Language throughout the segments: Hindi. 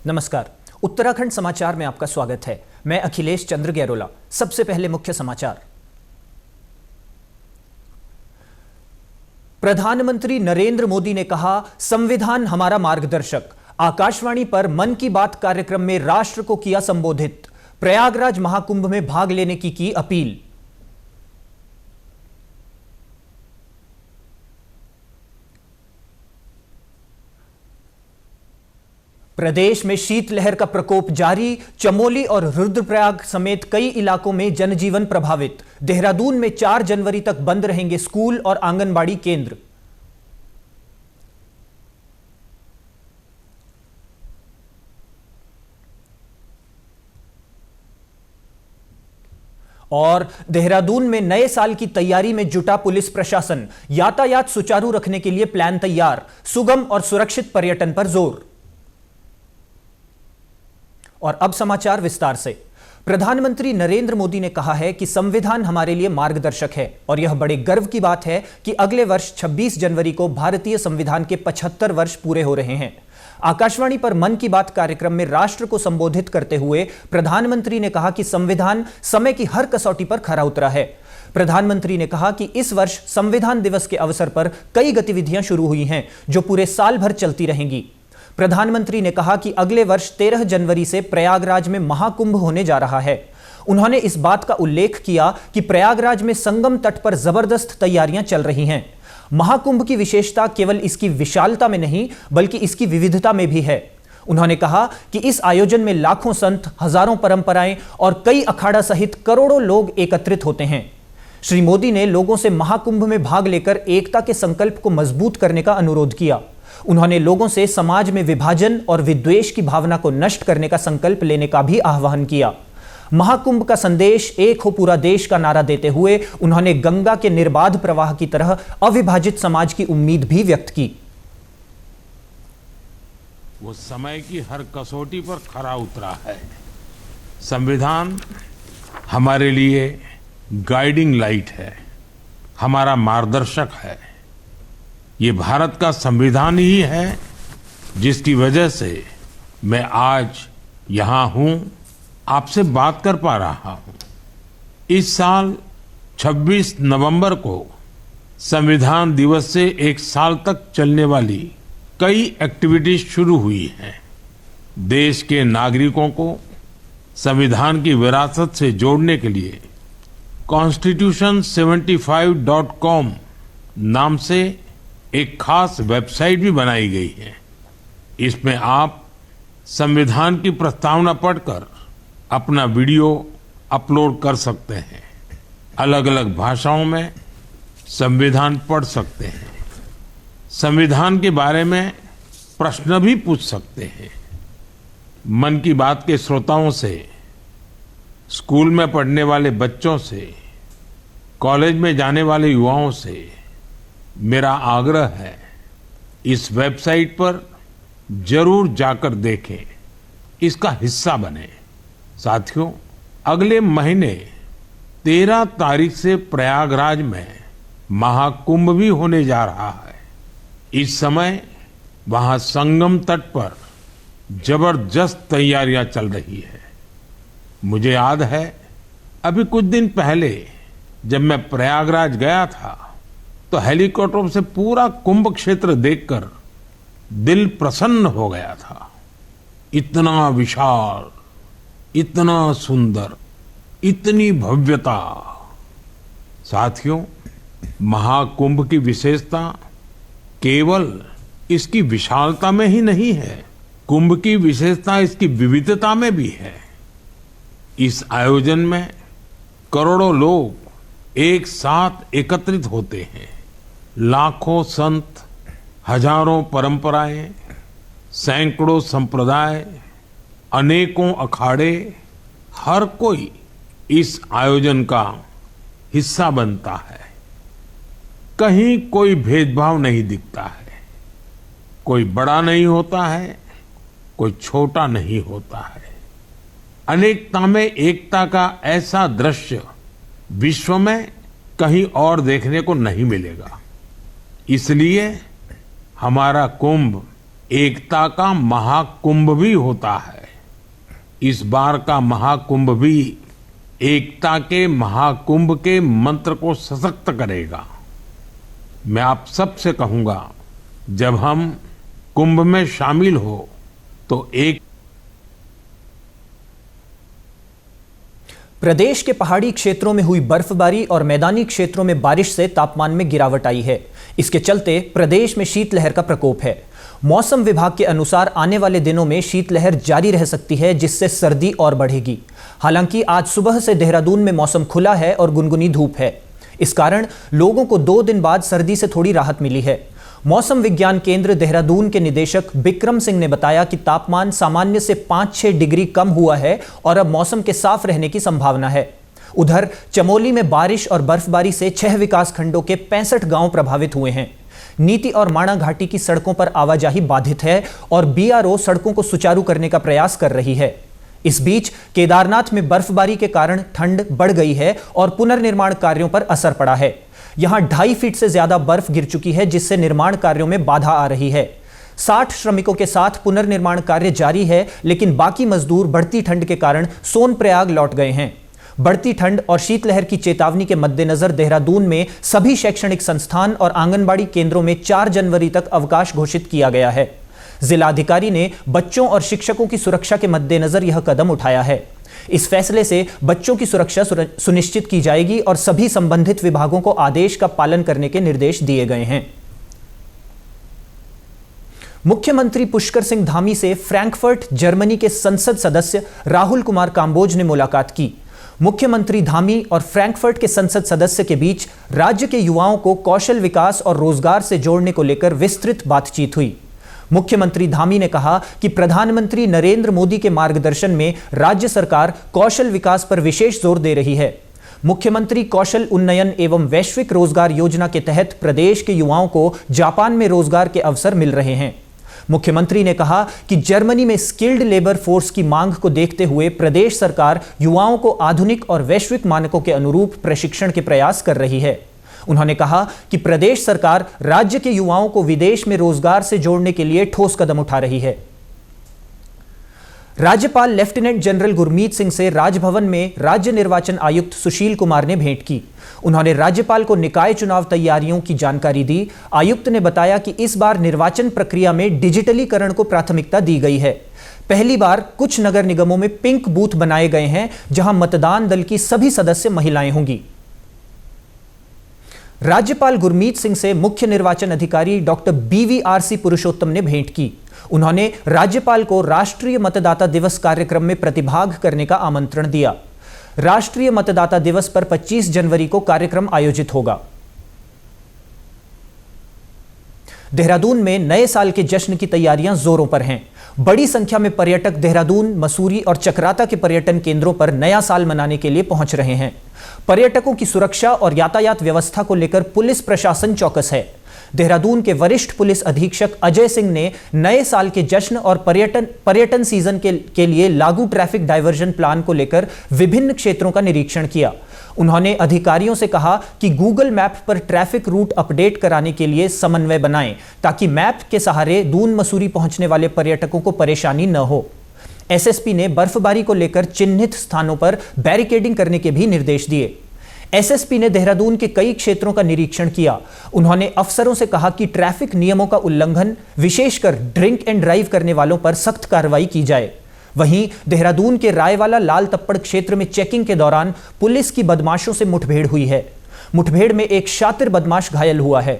नमस्कार। उत्तराखंड समाचार में आपका स्वागत है। मैं अखिलेश चंद्र गैरोला। सबसे पहले मुख्य समाचार। प्रधानमंत्री नरेंद्र मोदी ने कहा, संविधान हमारा मार्गदर्शक। आकाशवाणी पर मन की बात कार्यक्रम में राष्ट्र को किया संबोधित। प्रयागराज महाकुंभ में भाग लेने की अपील। प्रदेश में शीतलहर का प्रकोप जारी। चमोली और रुद्रप्रयाग समेत कई इलाकों में जनजीवन प्रभावित। देहरादून में 4 जनवरी तक बंद रहेंगे स्कूल और आंगनबाड़ी केंद्र। और देहरादून में नए साल की तैयारी में जुटा पुलिस प्रशासन। यातायात सुचारू रखने के लिए प्लान तैयार। सुगम और सुरक्षित पर्यटन पर जोर। और अब समाचार विस्तार से। प्रधानमंत्री नरेंद्र मोदी ने कहा है कि संविधान हमारे लिए मार्गदर्शक है और यह बड़े गर्व की बात है कि अगले वर्ष 26 जनवरी को भारतीय संविधान के 75 वर्ष पूरे हो रहे हैं। आकाशवाणी पर मन की बात कार्यक्रम में राष्ट्र को संबोधित करते हुए प्रधानमंत्री ने कहा कि संविधान समय की हर कसौटी पर खरा उतरा है। प्रधानमंत्री ने कहा कि इस वर्ष संविधान दिवस के अवसर पर कई गतिविधियां शुरू हुई हैं जो पूरे साल भर चलती रहेंगी। प्रधानमंत्री ने कहा कि अगले वर्ष 13 जनवरी से प्रयागराज में महाकुंभ होने जा रहा है। उन्होंने इस बात का उल्लेख किया कि प्रयागराज में संगम तट पर जबरदस्त तैयारियां चल रही हैं। महाकुंभ की विशेषता केवल इसकी विशालता में नहीं बल्कि इसकी विविधता में भी है। उन्होंने कहा कि इस आयोजन में लाखों संत, हजारों परंपराएं और कई अखाड़ा सहित करोड़ों लोग एकत्रित होते हैं। श्री मोदी ने लोगों से महाकुंभ में भाग लेकर एकता के संकल्प को मजबूत करने का अनुरोध किया। उन्होंने लोगों से समाज में विभाजन और विद्वेष की भावना को नष्ट करने का संकल्प लेने का भी आह्वान किया। महाकुंभ का संदेश एक हो पूरा देश का नारा देते हुए उन्होंने गंगा के निर्बाध प्रवाह की तरह अविभाजित समाज की उम्मीद भी व्यक्त की। वो समय की हर कसौटी पर खरा उतरा है। संविधान हमारे लिए गाइडिंग लाइट है, हमारा मार्गदर्शक है। ये भारत का संविधान ही है जिसकी वजह से मैं आज यहाँ हूँ, आपसे बात कर पा रहा हूँ। इस साल 26 नवंबर को संविधान दिवस से एक साल तक चलने वाली कई एक्टिविटीज शुरू हुई हैं। देश के नागरिकों को संविधान की विरासत से जोड़ने के लिए constitution75.com नाम से एक खास वेबसाइट भी बनाई गई है। इसमें आप संविधान की प्रस्तावना पढ़कर अपना वीडियो अपलोड कर सकते हैं। अलग अलग भाषाओं में संविधान पढ़ सकते हैं। संविधान के बारे में प्रश्न भी पूछ सकते हैं। मन की बात के श्रोताओं से, स्कूल में पढ़ने वाले बच्चों से, कॉलेज में जाने वाले युवाओं से मेरा आग्रह है, इस वेबसाइट पर जरूर जाकर देखें, इसका हिस्सा बने। साथियों, अगले महीने 13 तारीख से प्रयागराज में महाकुंभ भी होने जा रहा है। इस समय वहां संगम तट पर जबरदस्त तैयारियां चल रही है। मुझे याद है, अभी कुछ दिन पहले जब मैं प्रयागराज गया था तो हेलीकॉप्टर से पूरा कुंभ क्षेत्र देखकर दिल प्रसन्न हो गया था। इतना विशाल, इतना सुंदर, इतनी भव्यता। साथियों, महाकुंभ की विशेषता केवल इसकी विशालता में ही नहीं है, कुंभ की विशेषता इसकी विविधता में भी है। इस आयोजन में करोड़ों लोग एक साथ एकत्रित होते हैं। लाखों संत, हजारों परंपराएं, सैकड़ों संप्रदाय, अनेकों अखाड़े, हर कोई इस आयोजन का हिस्सा बनता है। कहीं कोई भेदभाव नहीं दिखता है। कोई बड़ा नहीं होता है, कोई छोटा नहीं होता है। अनेकता में एकता का ऐसा दृश्य विश्व में कहीं और देखने को नहीं मिलेगा। इसलिए हमारा कुंभ एकता का महाकुंभ भी होता है। इस बार का महाकुंभ भी एकता के महाकुंभ के मंत्र को सशक्त करेगा। मैं आप सबसे कहूंगा, जब हम कुंभ में शामिल हो तो एक प्रदेश के पहाड़ी क्षेत्रों में हुई बर्फबारी और मैदानी क्षेत्रों में बारिश से तापमान में गिरावट आई है। इसके चलते प्रदेश में शीतलहर का प्रकोप है। मौसम विभाग के अनुसार आने वाले दिनों में शीतलहर जारी रह सकती है, जिससे सर्दी और बढ़ेगी। हालांकि आज सुबह से देहरादून में मौसम खुला है और गुनगुनी धूप है। इस कारण लोगों को 2 दिन बाद सर्दी से थोड़ी राहत मिली है। मौसम विज्ञान केंद्र देहरादून के निदेशक बिक्रम सिंह ने बताया कि तापमान सामान्य से 5-6 डिग्री कम हुआ है और अब मौसम के साफ रहने की संभावना है। उधर चमोली में बारिश और बर्फबारी से 6 विकास खंडों के 65 गांव प्रभावित हुए हैं। नीति और माणा घाटी की सड़कों पर आवाजाही बाधित है और बीआरओ सड़कों को सुचारू करने का प्रयास कर रही है। इस बीच केदारनाथ में बर्फबारी के कारण ठंड बढ़ गई है और पुनर्निर्माण कार्यों पर असर पड़ा है। यहां 2.5 फीट से ज्यादा बर्फ गिर चुकी है, जिससे निर्माण कार्यों में बाधा आ रही है। 60 श्रमिकों के साथ पुनर्निर्माण कार्य जारी है, लेकिन बाकी मजदूर बढ़ती ठंड के कारण सोनप्रयाग लौट गए हैं। बढ़ती ठंड और शीतलहर की चेतावनी के मद्देनजर देहरादून में सभी शैक्षणिक संस्थान और आंगनबाड़ी केंद्रों में 4 जनवरी तक अवकाश घोषित किया गया है। जिलाधिकारी ने बच्चों और शिक्षकों की सुरक्षा के मद्देनजर यह कदम उठाया है। इस फैसले से बच्चों की सुरक्षा सुनिश्चित की जाएगी और सभी संबंधित विभागों को आदेश का पालन करने के निर्देश दिए गए हैं। मुख्यमंत्री पुष्कर सिंह धामी से फ्रैंकफर्ट जर्मनी के संसद सदस्य राहुल कुमार काम्बोज ने मुलाकात की। मुख्यमंत्री धामी और फ्रैंकफर्ट के संसद सदस्य के बीच राज्य के युवाओं को कौशल विकास और रोजगार से जोड़ने को लेकर विस्तृत बातचीत हुई। मुख्यमंत्री धामी ने कहा कि प्रधानमंत्री नरेंद्र मोदी के मार्गदर्शन में राज्य सरकार कौशल विकास पर विशेष जोर दे रही है। मुख्यमंत्री कौशल उन्नयन एवं वैश्विक रोजगार योजना के तहत प्रदेश के युवाओं को जापान में रोजगार के अवसर मिल रहे हैं। मुख्यमंत्री ने कहा कि जर्मनी में स्किल्ड लेबर फोर्स की मांग को देखते हुए प्रदेश सरकार युवाओं को आधुनिक और वैश्विक मानकों के अनुरूप प्रशिक्षण के प्रयास कर रही है। उन्होंने कहा कि प्रदेश सरकार राज्य के युवाओं को विदेश में रोजगार से जोड़ने के लिए ठोस कदम उठा रही है। राज्यपाल लेफ्टिनेंट जनरल गुरमीत सिंह से राजभवन में राज्य निर्वाचन आयुक्त सुशील कुमार ने भेंट की। उन्होंने राज्यपाल को निकाय चुनाव तैयारियों की जानकारी दी। आयुक्त ने बताया कि इस बार निर्वाचन प्रक्रिया में डिजिटलीकरण को प्राथमिकता दी गई है। पहली बार कुछ नगर निगमों में पिंक बूथ बनाए गए हैं, जहां मतदान दल की सभी सदस्य महिलाएं होंगी। राज्यपाल गुरमीत सिंह से मुख्य निर्वाचन अधिकारी डॉक्टर BVRC पुरुषोत्तम ने भेंट की। उन्होंने राज्यपाल को राष्ट्रीय मतदाता दिवस कार्यक्रम में प्रतिभाग करने का आमंत्रण दिया। राष्ट्रीय मतदाता दिवस पर 25 जनवरी को कार्यक्रम आयोजित होगा। देहरादून में नए साल के जश्न की तैयारियां जोरों पर हैं। बड़ी संख्या में पर्यटक देहरादून, मसूरी और चकराता के पर्यटन केंद्रों पर नया साल मनाने के लिए पहुंच रहे हैं। पर्यटकों की सुरक्षा और यातायात व्यवस्था को लेकर पुलिस प्रशासन चौकस है। देहरादून के वरिष्ठ पुलिस अधीक्षक अजय सिंह ने नए साल के जश्न और पर्यटन सीजन के लिए लागू ट्रैफिक डायवर्जन प्लान को लेकर विभिन्न क्षेत्रों का निरीक्षण किया। उन्होंने अधिकारियों से कहा कि गूगल मैप पर ट्रैफिक रूट अपडेट कराने के लिए समन्वय बनाएं, ताकि मैप के सहारे दून मसूरी पहुंचने वाले पर्यटकों को परेशानी न हो। एसएसपी ने बर्फबारी को लेकर चिन्हित स्थानों पर बैरिकेडिंग करने के भी निर्देश दिए। एसएसपी ने देहरादून के कई क्षेत्रों का निरीक्षण किया। उन्होंने अफसरों से कहा कि ट्रैफिक नियमों का उल्लंघन, विशेषकर ड्रिंक एंड ड्राइव करने वालों पर सख्त कार्रवाई की जाए। वहीं देहरादून के रायवाला लाल तप्पड़ क्षेत्र में चेकिंग के दौरान पुलिस की बदमाशों से मुठभेड़ हुई है। मुठभेड़ में एक शातिर बदमाश घायल हुआ है।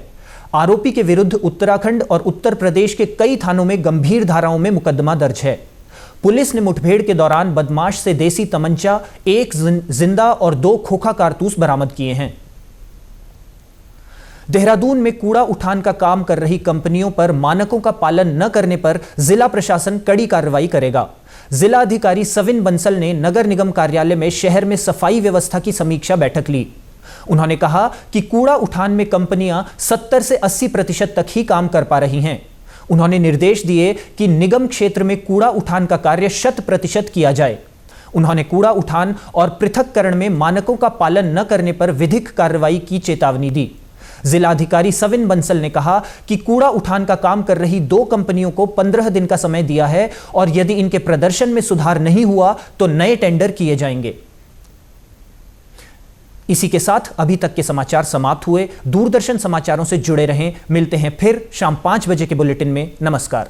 आरोपी के विरुद्ध उत्तराखंड और उत्तर प्रदेश के कई थानों में गंभीर धाराओं में मुकदमा दर्ज है। पुलिस ने मुठभेड़ के दौरान बदमाश से देसी तमंचा, 1 जिंदा और 2 खोखा कारतूस बरामद किए हैं। देहरादून में कूड़ा उठान का काम कर रही कंपनियों पर मानकों का पालन न करने पर जिला प्रशासन कड़ी कार्रवाई करेगा। जिला अधिकारी सविन बंसल ने नगर निगम कार्यालय में शहर में सफाई व्यवस्था की समीक्षा बैठक ली। उन्होंने कहा कि कूड़ा उठान में कंपनियां 70 से 80% तक ही काम कर पा रही हैं। उन्होंने निर्देश दिए कि निगम क्षेत्र में कूड़ा उठान का कार्य 100% किया जाए। उन्होंने कूड़ा उठान और पृथक्करण में मानकों का पालन न करने पर विधिक कार्रवाई की चेतावनी दी। जिलाधिकारी सविन बंसल ने कहा कि कूड़ा उठान का काम कर रही 2 कंपनियों को 15 दिन का समय दिया है और यदि इनके प्रदर्शन में सुधार नहीं हुआ तो नए टेंडर किए जाएंगे। इसी के साथ अभी तक के समाचार समाप्त हुए। दूरदर्शन समाचारों से जुड़े रहें। मिलते हैं फिर शाम 5 बजे के बुलेटिन में। नमस्कार।